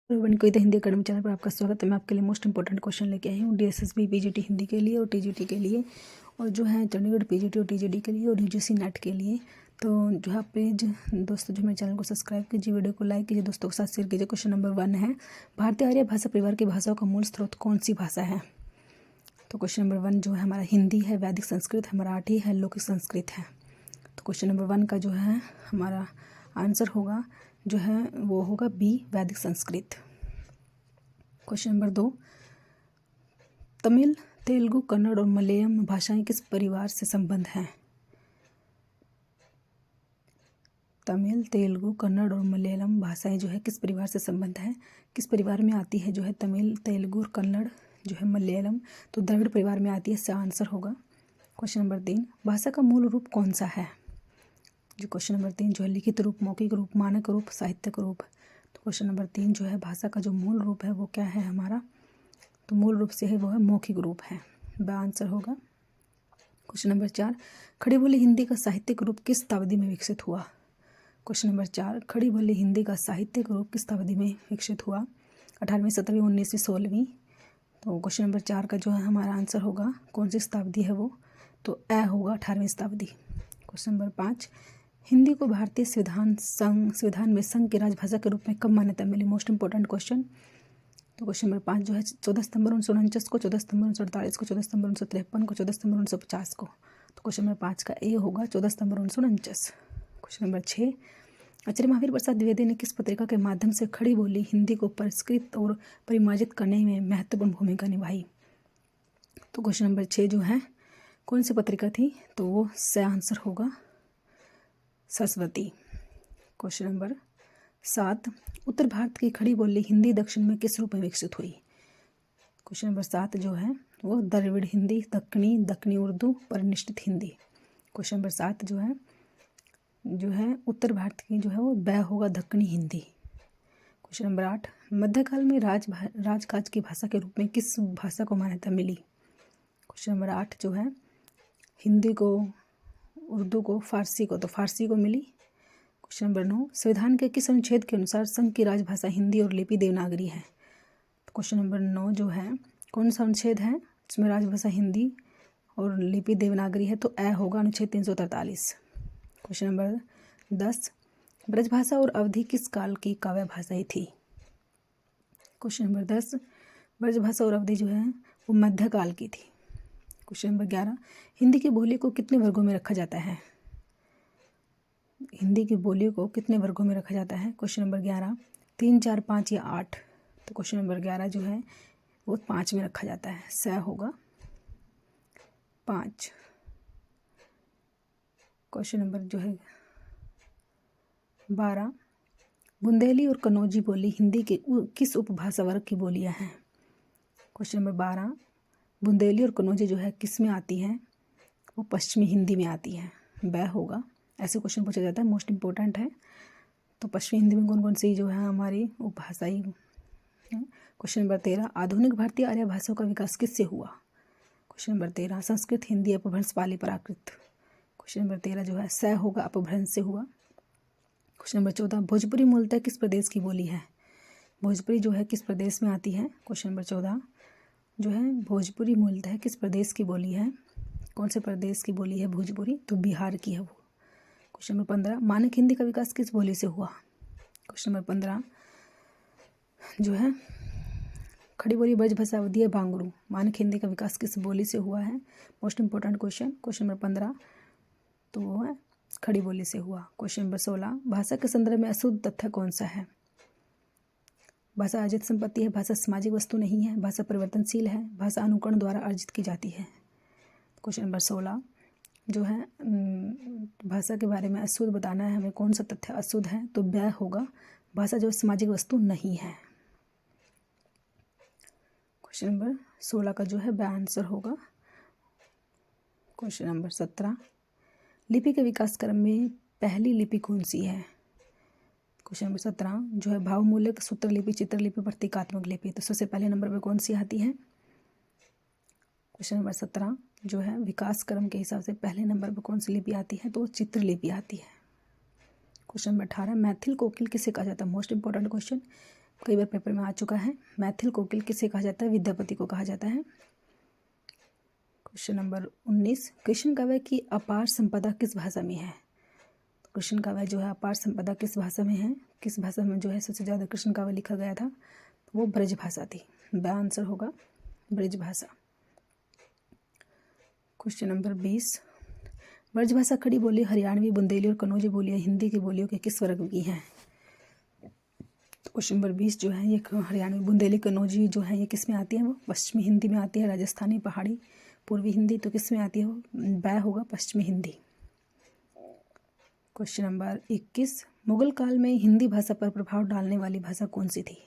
One कोई Hindi academy channel पर आपका स्वागत है। मैं आपके लिए मोस्ट इंपॉर्टेंट क्वेश्चन लेके आई हूँ डीएसएसबी पीजीटी हिंदी के लिए और टीजीटी के लिए, और जो है चंडीगढ़ पीजीटी और टीजीडी के लिए और यूजीसी नेट के लिए। तो जो है आप प्लीज़ दोस्तों जो मेरे चैनल को सब्सक्राइब कीजिए, वीडियो को लाइक कीजिए, दोस्तों के साथ शेयर कीजिए। क्वेश्चन नंबर 1 है, भारतीय आर्य भाषा परिवार की भाषाओं का मूल स्रोत कौन सी भाषा है? तो क्वेश्चन नंबर 1 जो है हमारा हिंदी है, वैदिक संस्कृत है, मराठी है, लौकिक संस्कृत है। तो क्वेश्चन नंबर 1 का जो है हमारा आंसर होगा जो है वो होगा बी, वैदिक संस्कृत। क्वेश्चन नंबर 2, तमिल, तेलुगु, कन्नड़ और मलयालम भाषाएं किस परिवार से संबंध हैं? तमिल, तेलुगु, कन्नड़ और मलयालम भाषाएं जो है किस परिवार से संबंध है, किस परिवार में आती है? जो है तमिल, तेलुगु और कन्नड़ जो है मलयालम, तो द्रविड़ परिवार में आती है, इसका आंसर होगा। क्वेश्चन नंबर 3, भाषा का मूल रूप कौन सा है? जो क्वेश्चन नंबर 3 जो है लिखित रूप, मौखिक रूप, मानक रूप, साहित्यिक रूप। तो क्वेश्चन नंबर 3 जो है भाषा का जो मूल रूप है वो क्या है हमारा? तो मूल रूप से है वो है मौखिक रूप है, ब आंसर होगा। क्वेश्चन नंबर 4, खड़ी बोली हिंदी का साहित्यिक रूप किस शताब्दी में विकसित हुआ? क्वेश्चन नंबर 4, खड़ी बोली हिंदी का साहित्यिक रूप किस शताब्दी में विकसित हुआ? 18वीं, 17वीं, 19वीं, 16वीं। तो क्वेश्चन नंबर 4 का जो है हमारा आंसर होगा कौन सी शताब्दी है वो? तो ए होगा 18वीं शताब्दी। क्वेश्चन नंबर 5, हिंदी को भारतीय संविधान में संघ की राजभाषा के रूप में कब मान्यता मिली? Most important question. तो क्वेश्चन नंबर 5 जो है 14 सितंबर 1949 को, 14 सितंबर 1948 को, 14 सितंबर 1953 को, 14 सितंबर 1950 को। तो क्वेश्चन नंबर 5 का ए होगा 14 सितंबर 1949। क्वेश्चन नंबर 6, आचार्य महावीर प्रसाद द्विवेदी ने किस पत्रिका के माध्यम से खड़ी बोली हिंदी को परिष्कृत और परिमार्जित करने में महत्वपूर्ण भूमिका निभाई? तो क्वेश्चन नंबर 6 जो है कौन सी पत्रिका थी? तो वो सही आंसर होगा सरस्वती। क्वेश्चन नंबर 7, उत्तर भारत की खड़ी बोली हिंदी दक्षिण में किस रूप में विकसित हुई? क्वेश्चन नंबर 7 जो है वो द्रविड़ हिंदी, दक्कनी उर्दू, परिनिष्ठित हिंदी। क्वेश्चन नंबर 7 जो है उत्तर भारत की जो है वो ब होगा दक्कनी हिंदी। क्वेश्चन नंबर 8, मध्यकाल में राजकाज की भाषा के रूप में किस भाषा को मान्यता मिली? क्वेश्चन नंबर 8 जो है हिंदी को, उर्दू को, फारसी को, तो फारसी को मिली। क्वेश्चन नंबर 9, संविधान के किस अनुच्छेद के अनुसार संघ की राजभाषा हिंदी और लिपि देवनागरी है? तो क्वेश्चन नंबर 9 जो है कौन सा अनुच्छेद है जिसमें राजभाषा हिंदी और लिपि देवनागरी है? तो ए होगा अनुच्छेद 343। क्वेश्चन नंबर 10, ब्रजभाषा और अवधी किस काल की काव्य भाषाएं थी? क्वेश्चन नंबर 10, ब्रजभाषा और अवधी जो है वो मध्यकाल की थी। क्वेश्चन नंबर 11, हिंदी की बोली को कितने वर्गों में रखा जाता है? हिंदी की बोली को कितने वर्गों में रखा जाता है? क्वेश्चन नंबर 11, 3, 4, 5 या 8। तो क्वेश्चन नंबर 11 जो है वो 5 में रखा जाता है, स होगा 5। क्वेश्चन नंबर जो है 12, बुंदेली और कन्नौजी बोली हिंदी के किस उपभाषा वर्ग की बोलियां हैं? क्वेश्चन नंबर 12, बुंदेली और कन्नौजी जो है किस में आती हैं? वो पश्चिमी हिंदी में आती है, ब होगा। ऐसे क्वेश्चन पूछा जाता है, मोस्ट इंपॉर्टेंट है। तो पश्चिमी हिंदी में कौन कौन सी जो है हमारी उपभाषाई? क्वेश्चन नंबर 13, आधुनिक भारतीय आर्य भाषाओं का विकास किससे हुआ? क्वेश्चन नंबर 13, संस्कृत, हिंदी, अपभ्रंश, पाली, प्राकृत। क्वेश्चन नंबर 13 जो है स होगा, अपभ्रंश से हुआ। क्वेश्चन नंबर 14, भोजपुरी मूलतः किस प्रदेश की बोली है? भोजपुरी जो है किस प्रदेश में आती है? क्वेश्चन नंबर 14 जो है भोजपुरी मूलतः किस प्रदेश की बोली है? कौन से प्रदेश की बोली है भोजपुरी? तो बिहार की है वो। क्वेश्चन नंबर 15, मानक हिंदी का विकास किस बोली से हुआ? क्वेश्चन नंबर 15 जो है खड़ी बोली, ब्रजभाषा, अवधी, बांगरू, मानक हिंदी का विकास किस बोली से हुआ है? Most important question. Question number 15 तो वो है खड़ी बोली से हुआ। क्वेश्चन नंबर 16, भाषा के संदर्भ में अशुद्ध तथ्य कौन सा है? भाषा अर्जित संपत्ति है, भाषा सामाजिक वस्तु नहीं है, भाषा परिवर्तनशील है, भाषा अनुकरण द्वारा अर्जित की जाती है। क्वेश्चन नंबर 16 जो है भाषा के बारे में अशुद्ध बताना है हमें, कौन सा तथ्य अशुद्ध है? तो ब होगा, भाषा जो सामाजिक वस्तु नहीं है। क्वेश्चन नंबर 16 का जो है ब आंसर होगा। क्वेश्चन नंबर 17, लिपि के विकास क्रम में पहली लिपि कौन सी है? क्वेश्चन नंबर 17 जो है भावमूलक, सूत्र लिपि, चित्रलिपि, प्रतीकात्मक लिपि। तो सबसे पहले नंबर पर कौन सी आती है? क्वेश्चन नंबर 17 जो है विकास क्रम के हिसाब से पहले नंबर पर कौन सी लिपि आती है? तो चित्रलिपि आती है। क्वेश्चन नंबर 18, मैथिल कोकिल किसे कहा जाता है? Most important question. कई बार पेपर में आ चुका है। मैथिल कोकिल किसे कहा जाता है? विद्यापति को कहा जाता है। क्वेश्चन नंबर 19, कृष्ण काव्य की अपार संपदा किस भाषा में है? कृष्ण काव्य जो है अपार संपदा किस भाषा में है? किस भाषा में जो है सबसे ज़्यादा कृष्ण काव्य लिखा गया था? वो ब्रज भाषा थी। द आंसर होगा ब्रज भाषा। क्वेश्चन नंबर 20, ब्रज भाषा खड़ी बोली हरियाणवी, बुंदेली और कन्नौजी बोलियां हिंदी की बोलियों के किस वर्ग की हैं? तो क्वेश्चन नंबर 20 जो है ये हरियाणवी, बुंदेली, कन्नौजी जो है ये किस में आती है? वो पश्चिमी हिंदी में आती है। राजस्थानी, पहाड़ी, पूर्वी हिंदी तो किस में आती है? वो बै होगा पश्चिमी हिंदी। क्वेश्चन नंबर 21, मुगल काल में हिंदी भाषा पर प्रभाव डालने वाली भाषा कौन सी थी?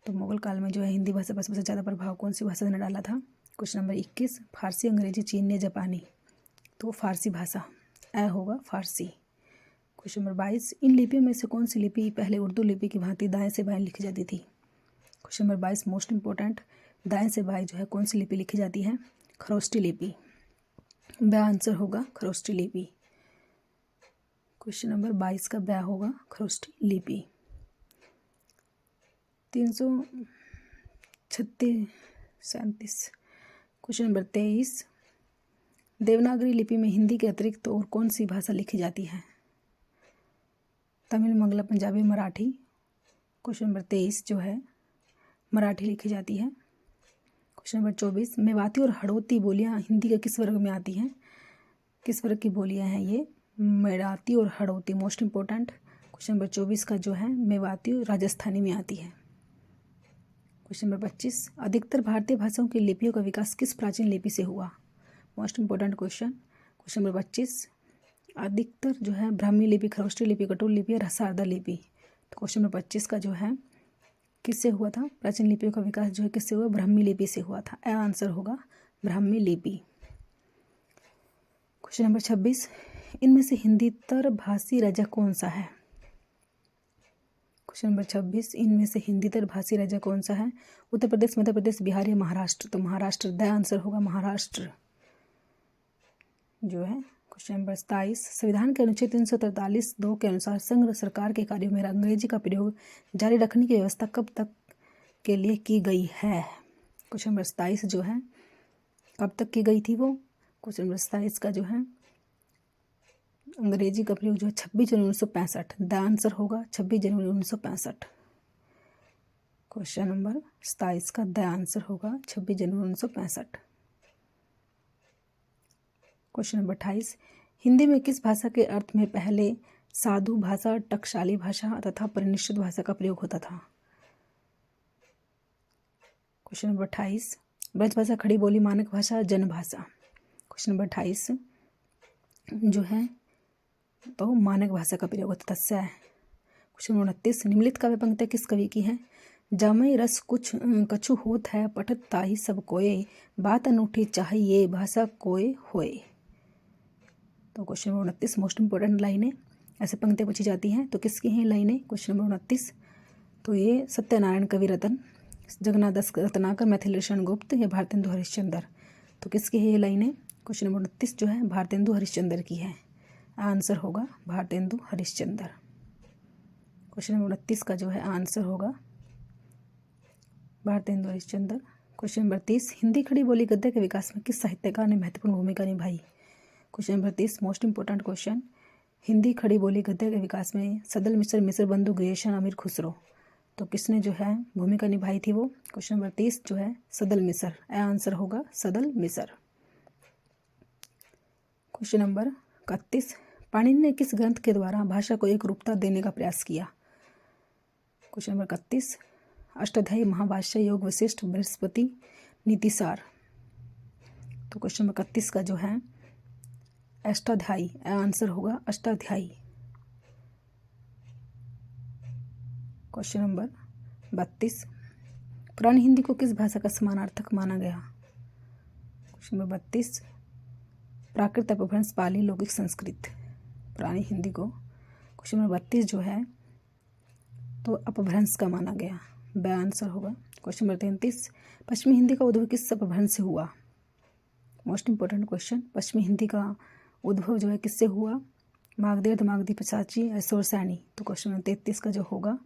तो मुगल काल में जो है हिंदी भाषा पर सबसे ज़्यादा प्रभाव कौन सी भाषा ने डाला था? क्वेश्चन नंबर 21, फारसी, अंग्रेजी, चीनी, जापानी। तो फारसी भाषा, ए होगा फारसी। क्वेश्चन नंबर 22, इन लिपियों में से कौन सी लिपि पहले उर्दू लिपि की भांति दाएं से बाएं लिखी जाती थी? क्वेश्चन नंबर 22 मोस्ट इंपॉर्टेंट, दाएं से बाएं जो है कौन सी लिपि लिखी जाती है? खरोष्टी लिपि। ब आंसर होगा खरोष्टी लिपि। क्वेश्चन नंबर 22 का ब होगा खरोष्टी लिपि। 337। क्वेश्चन नंबर 23, देवनागरी लिपि में हिंदी के अतिरिक्त और कौन सी भाषा लिखी जाती है? तमिल, मंगला, पंजाबी, मराठी। क्वेश्चन नंबर 23 जो है मराठी लिखी जाती है। क्वेश्चन नंबर 24, मेवाती और हड़ौती बोलियां हिंदी के किस वर्ग में आती हैं? किस वर्ग की बोलियां हैं ये? मेवाती और Hadoti, most important. Question number 24 का जो है मेवाती और राजस्थानी में आती है। क्वेश्चन नंबर 25, अधिकतर भारतीय भाषाओं की लिपियों का विकास किस प्राचीन लिपि से हुआ? Most important question. Question number 25, अधिकतर जो है ब्राह्मी लिपि, खरोष्टी लिपि, कटोल लिपि और शारदा लिपि। तो क्वेश्चन नंबर 25 का जो है किससे हुआ था? प्राचीन लिपियों का विकास जो है किससे हुआ? ब्राह्मी लिपि से हुआ था। ए आंसर होगा ब्राह्मी लिपि। क्वेश्चन नंबर 26, इनमें से हिंदीतर भाषी राज्य कौन सा है? क्वेश्चन नंबर 26, इनमें से हिंदीतर भाषी राज्य कौन सा है? उत्तर प्रदेश, मध्य प्रदेश, बिहार या महाराष्ट्र? तो महाराष्ट्र, द आंसर होगा महाराष्ट्र जो है। क्वेश्चन नंबर 27, संविधान के अनुच्छेद 343(2) के अनुसार संघ सरकार के कार्यों में अंग्रेजी का प्रयोग जारी रखने की व्यवस्था कब तक के लिए की गई है? क्वेश्चन नंबर 27 जो है कब तक की गई थी वो? क्वेश्चन नंबर 27 का जो है अंग्रेजी का प्रयोग जो है 26 जनवरी 1965। द आंसर होगा 26 जनवरी 1965। क्वेश्चन नंबर 27 का द आंसर होगा 26 जनवरी 1965। क्वेश्चन नंबर 28, हिंदी में किस भाषा के अर्थ में पहले साधु भाषा, टकसाली भाषा तथा परिनिष्ठित भाषा का प्रयोग होता था? क्वेश्चन नंबर 28, ब्रज भाषा, खड़ी बोली, मानक भाषा, जन भाषा। क्वेश्चन नंबर 28 जो है तो मानक भाषा का प्रयोग होता था। क्वेश्चन नंबर 29, निम्नलिखित काव्य पंक्तियाँ किस कवि की हैं? जामई रस कुछ कछु होत है, पठत ताहि सब कोय, बात अनूठी चाहिए, भाषा कोय होए। तो क्वेश्चन नंबर 29 मोस्ट इंपॉर्टेंट लाइनें, ऐसे पंक्तियाँ पूछी जाती हैं तो किसकी हैं लाइनें? क्वेश्चन नंबर 29 तो ये सत्यनारायण कवि रतन, जगन्नाथ दास रत्नाकर, मैथिलीशरण गुप्त या भारतेंदु हरिश्चंद्र? तो किसकी है ये लाइनें? क्वेश्चन नंबर 29 जो है भारतेंदु हरिश्चंद्र की है। आंसर होगा भारतेंदु हरिश्चंद्र। क्वेश्चन नंबर 29 का जो है आंसर होगा भारतेंदु हरिश्चंद्र। क्वेश्चन नंबर 30, हिंदी खड़ी बोली गद्य के विकास में किस साहित्यकार ने महत्वपूर्ण भूमिका निभाई? Question number 30 most important question, Hindi खड़ी बोली गद्य के विकास में सदल मिश्र, मिश्र बंधु, गुलशन, अमीर खुसरो, तो किसने जो है भूमिका निभाई थी वो? क्वेश्चन नंबर 30 जो है सदल मिश्र। आंसर होगा सदल मिश्र। क्वेश्चन नंबर 31, पाणिनि ने किस ग्रंथ के द्वारा भाषा को एक रूपता देने का प्रयास किया? क्वेश्चन नंबर 31, अष्टाध्यायी, महाभाष्य, योग वशिष्ठ, बृहस्पति, नीतिसार। तो क्वेश्चन नंबर 31 का जो है अष्टाध्यायी, आंसर होगा अष्टाध्यायी। क्वेश्चन नंबर 32, पुरानी हिंदी को किस भाषा का समानार्थक माना गया? क्वेश्चन नंबर 32, प्राकृत, अपभ्रंश, पाली, लौकिक, संस्कृत, पुरानी हिंदी को। क्वेश्चन नंबर 32 जो है तो अपभ्रंश का माना गया। ब आंसर होगा। क्वेश्चन नंबर 33, पश्चिमी हिंदी का उद्भव किस अपभ्रंश से हुआ? मोस्ट इंपॉर्टेंट क्वेश्चन, पश्चिमी हिंदी का उद्भव जो है किससे हुआ? मागधेय, मागधी, पचाची, ऐसोर, सैनी। तो क्वेश्चन नंबर 33 का जो होगा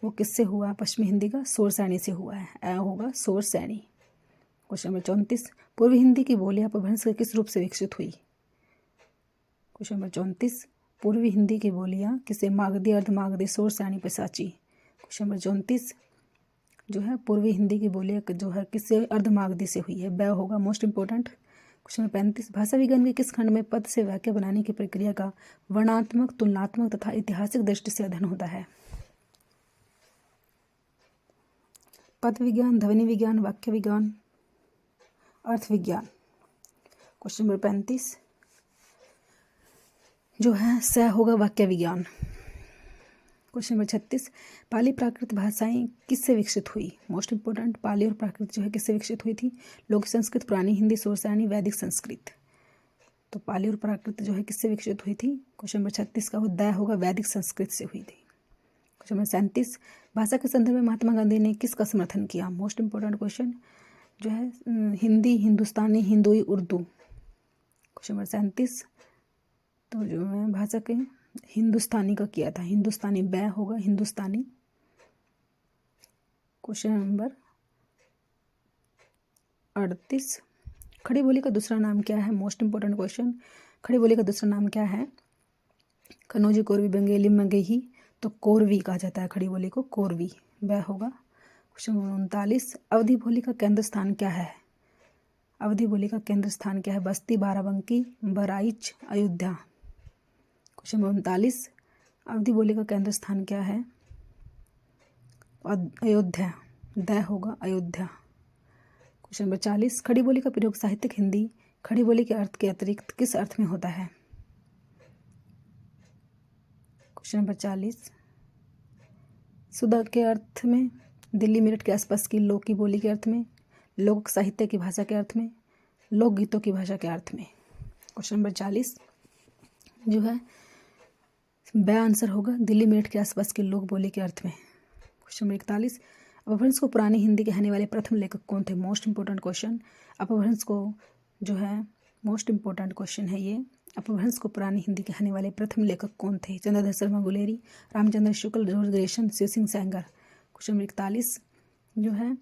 वो किससे हुआ? पश्चिमी हिंदी का सोरसैनी से हुआ है। ऐ होगा सोरसैनी। क्वेश्चन नंबर 34, पूर्वी हिंदी की बोली अपभ्रंश के किस रूप से विकसित हुई? क्वेश्चन नंबर 34, पूर्वी हिंदी की बोलियाँ किसे? मागधी, अर्धमागधी, सोरसैनी, पिशाची। क्वेश्चन नंबर 34 जो है पूर्वी हिंदी की बोलियाँ जो है किससे? अर्धमागधी से हुई है। ब होगा मोस्ट इंपॉर्टेंट। क्वेश्चन नंबर 35, भाषा विज्ञान के किस खंड में पद से वाक्य बनाने की प्रक्रिया का वर्णनात्मक, तुलनात्मक तथा ऐतिहासिक दृष्टि से अध्ययन होता है? पद विज्ञान, ध्वनि विज्ञान, वाक्य विज्ञान, अर्थ विज्ञान। क्वेश्चन नंबर 35 जो है स होगा वाक्य विज्ञान। क्वेश्चन नंबर 36, पाली प्राकृत भाषाएं किससे विकसित हुई? मोस्ट इंपोर्टेंट, पाली और प्राकृत जो है किससे विकसित हुई थी? लोक संस्कृत, पुरानी हिंदी, सोरसानी, वैदिक संस्कृत। तो पाली और प्राकृत जो है किससे विकसित हुई थी? क्वेश्चन नंबर 36 का वो द होगा वैदिक संस्कृत से हुई थी। क्वेश्चन नंबर 37, भाषा के संदर्भ में महात्मा गांधी ने किसका समर्थन किया? मोस्ट इंपोर्टेंट क्वेश्चन जो है हिंदी, हिंदुस्तानी, हिंदुई, उर्दू। क्वेश्चन नंबर 37 तो जो है भाषा के हिंदुस्तानी का किया था। हिंदुस्तानी बै होगा हिंदुस्तानी। क्वेश्चन नंबर 38, खड़ी बोली का दूसरा नाम क्या है? मोस्ट इंपोर्टेंट क्वेश्चन, खड़ी बोली का दूसरा नाम क्या है? कनौजी, कोरवी, बंगेली, मगही। तो कोरवी कहा जाता है खड़ी बोली को, कोरवी बै होगा। क्वेश्चन नंबर 39, अवधी बोली का केंद्र स्थान क्या है? अवधी बोली का केंद्र स्थान क्या है? बस्ती, बाराबंकी, बहराइच, अयोध्या। क्वेश्चन नंबर 39, अवधी बोली का केंद्र स्थान क्या है? अयोध्या द होगा अयोध्या। क्वेश्चन नंबर 40, खड़ी बोली का प्रयोग साहित्यिक हिंदी खड़ी बोली के अर्थ के अतिरिक्त किस अर्थ में होता है? क्वेश्चन नंबर 40, सुधा के अर्थ में, दिल्ली मेरठ के आसपास की लोक की बोली के अर्थ में, लोक साहित्य की भाषा के अर्थ में, लोकगीतों की भाषा के अर्थ में। क्वेश्चन नंबर 40 जो है ब आंसर होगा दिल्ली मेरठ के आसपास की लोक बोली के अर्थ में। क्वेश्चन नंबर 41, अपभ्रंश को पुरानी हिंदी कहने वाले प्रथम लेखक कौन थे? मोस्ट इंपोर्टेंट क्वेश्चन, अपभ्रंश को जो है मोस्ट इंपोर्टेंट क्वेश्चन है ये, अपभ्रंश को पुरानी हिंदी कहने वाले प्रथम लेखक कौन थे? Chandradhar Sharma Guleri, Ramchandra Shukla, George Grierson, Shiv Singh Sengar. Question number 41 जो है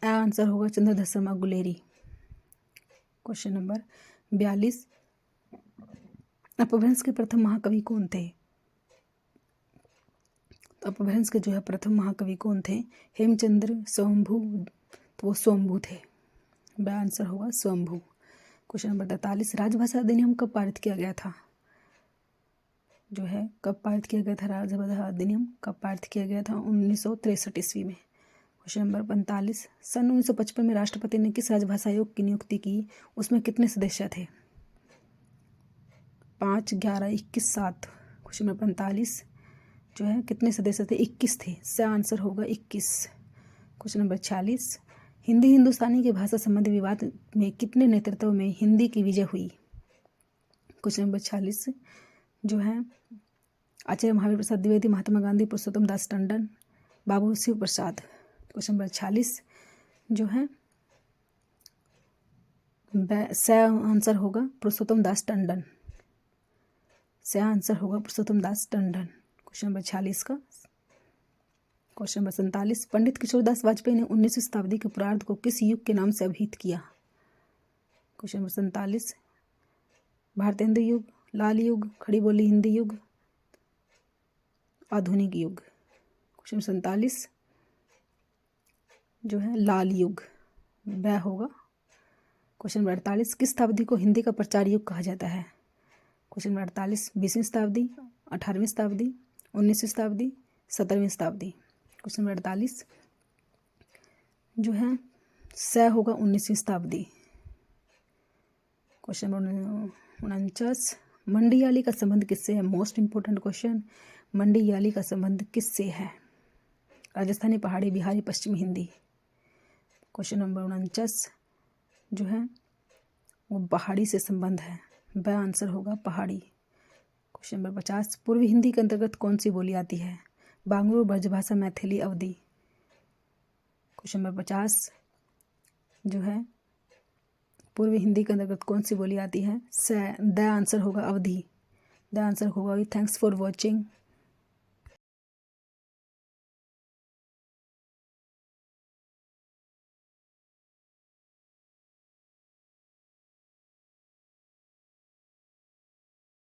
आंसर होगा चंद्रधर शर्मा गुलेरी। क्वेश्चन नंबर 42, अपभ्रंश के प्रथम महाकवि कौन थे? तो अपभ्रंश के जो है प्रथम महाकवि कौन थे? हेमचंद्र स्वयंभू, तो वो स्वयंभू थे। ब आंसर होगा स्वयंभू। क्वेश्चन नंबर 43, राजभाषा अधिनियम कब पारित किया गया था? जो है कब पारित किया गया था? राजभाषा अधिनियम कब पारित किया गया था? 1963 ईस्वी में। क्वेश्चन नंबर 45, सन 1955 में राष्ट्रपति ने किस राजभाषा आयोग की नियुक्ति की? उसमें कितने सदस्य थे? 5, 11, 21, 7। क्वेश्चन नंबर 45 जो है कितने सदस्य थे? 21 थे। स आंसर होगा 21। क्वेश्चन नंबर 46, हिंदी हिंदुस्तानी की भाषा संबंधी विवाद में कितने नेतृत्व में हिंदी की विजय हुई? क्वेश्चन नंबर 46 जो है आचार्य महावीर प्रसाद द्विवेदी, महात्मा गांधी, पुरुषोत्तम दास टंडन, बाबू शिव प्रसाद। क्वेश्चन नंबर 46 जो है स आंसर होगा पुरुषोत्तम दास टंडन। स आंसर होगा पुरुषोत्तम दास टंडन क्वेश्चन नंबर 46 का। क्वेश्चन नंबर 47, पंडित किशोरदास वाजपेयी ने 19वीं शताब्दी के पूर्वार्ध को किस युग के नाम से अभिहित किया? क्वेश्चन नंबर 47, भारतेंदु युग, लाल युग, खड़ी बोली हिंदी युग, आधुनिक युग। क्वेश्चन 47 जो है लाल युग वह होगा। क्वेश्चन नंबर 48, किस शताब्दी को हिंदी का प्रचार युग कहा जाता है? क्वेश्चन नंबर 48, 20वीं शताब्दी, 18वीं शताब्दी, 19वीं शताब्दी, 17वीं शताब्दी। क्वेश्चन नंबर 48 जो है स होगा 19वीं शताब्दी। क्वेश्चन नंबर 49, मंडियाली का संबंध किससे है? मोस्ट इंपोर्टेंट क्वेश्चन, मंडियाली का संबंध किससे है? राजस्थानी, पहाड़ी, बिहारी, पश्चिमी हिंदी। क्वेश्चन नंबर 49 जो है वो पहाड़ी से संबंध है, वह आंसर होगा पहाड़ी। क्वेश्चन नंबर 50, पूर्वी हिंदी के अंतर्गत कौन सी बोली आती है? बांग्लू, ब्रजभाषा, मैथिली, अवधी। क्वेश्चन नंबर 50 जो है पूर्वी हिंदी के अंतर्गत कौन सी बोली आती है? द आंसर होगा अवधी। द आंसर होगा। Thanks for watching.